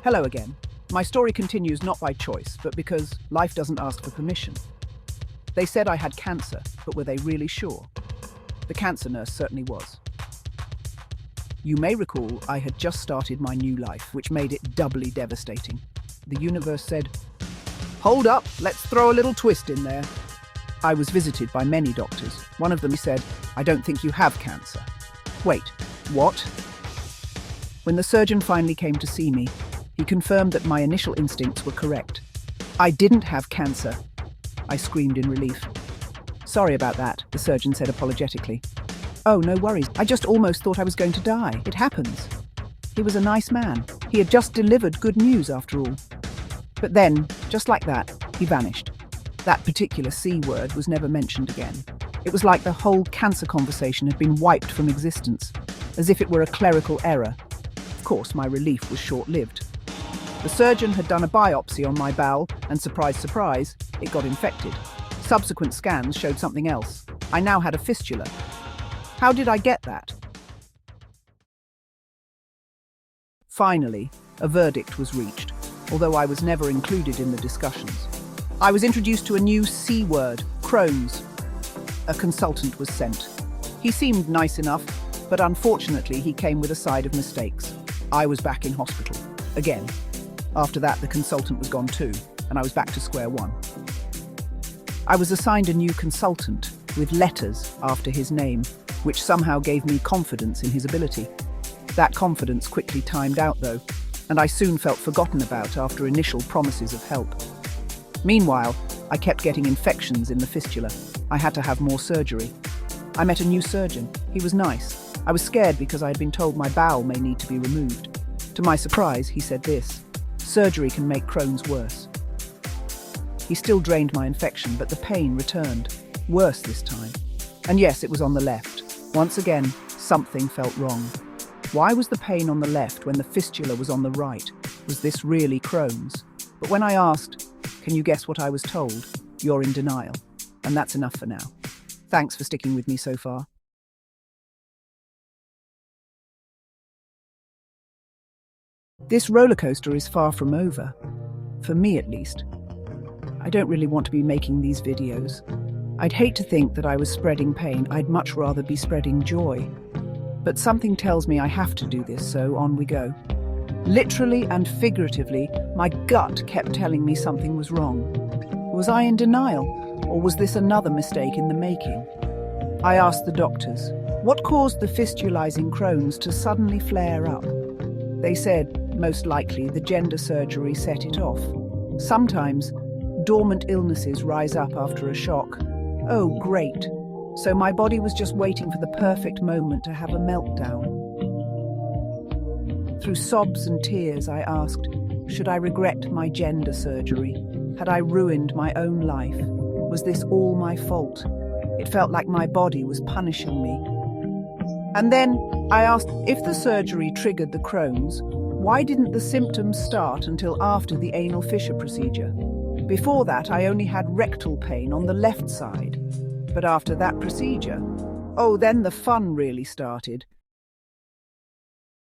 Hello again. My story continues not by choice, but because life doesn't ask for permission. They said I had cancer, but were they really sure? The cancer nurse certainly was. You may recall I had just started my new life, which made it doubly devastating. The universe said, "Hold up, let's throw a little twist in there." I was visited by many doctors. One of them said, "I don't think you have cancer." Wait, what? When the surgeon finally came to see me, he confirmed that my initial instincts were correct. I didn't have cancer. I screamed in relief. "Sorry about that," the surgeon said apologetically. "Oh, no worries. I just almost thought I was going to die. It happens." He was a nice man. He had just delivered good news after all. But then, just like that, he vanished. That particular C word was never mentioned again. It was like the whole cancer conversation had been wiped from existence, as if it were a clerical error. Of course, my relief was short-lived. The surgeon had done a biopsy on my bowel, and surprise, surprise, it got infected. Subsequent scans showed something else. I now had a fistula. How did I get that? Finally, a verdict was reached, although I was never included in the discussions. I was introduced to a new C word, Crohn's. A consultant was sent. He seemed nice enough, but unfortunately he came with a side of mistakes. I was back in hospital, again. After that, the consultant was gone too, and I was back to square one. I was assigned a new consultant with letters after his name, which somehow gave me confidence in his ability. That confidence quickly timed out though, and I soon felt forgotten about after initial promises of help. Meanwhile, I kept getting infections in the fistula. I had to have more surgery. I met a new surgeon. He was nice. I was scared because I had been told my bowel may need to be removed. To my surprise, he said this: "Surgery can make Crohn's worse." He still drained my infection, but the pain returned. Worse this time. And yes, it was on the left. Once again, something felt wrong. Why was the pain on the left when the fistula was on the right? Was this really Crohn's? But when I asked, can you guess what I was told? You're in denial. And that's enough for now. Thanks for sticking with me so far. This roller coaster is far from over. For me, at least. I don't really want to be making these videos. I'd hate to think that I was spreading pain. I'd much rather be spreading joy. But something tells me I have to do this, so on we go. Literally and figuratively, my gut kept telling me something was wrong. Was I in denial, or was this another mistake in the making? I asked the doctors, what caused the fistulizing Crohn's to suddenly flare up? They said, most likely, the gender surgery set it off. Sometimes, dormant illnesses rise up after a shock. Oh, great. So my body was just waiting for the perfect moment to have a meltdown. Through sobs and tears, I asked, should I regret my gender surgery? Had I ruined my own life? Was this all my fault? It felt like my body was punishing me. And then I asked, if the surgery triggered the Crohn's, why didn't the symptoms start until after the anal fissure procedure? Before that, I only had rectal pain on the left side. But after that procedure, oh, then the fun really started.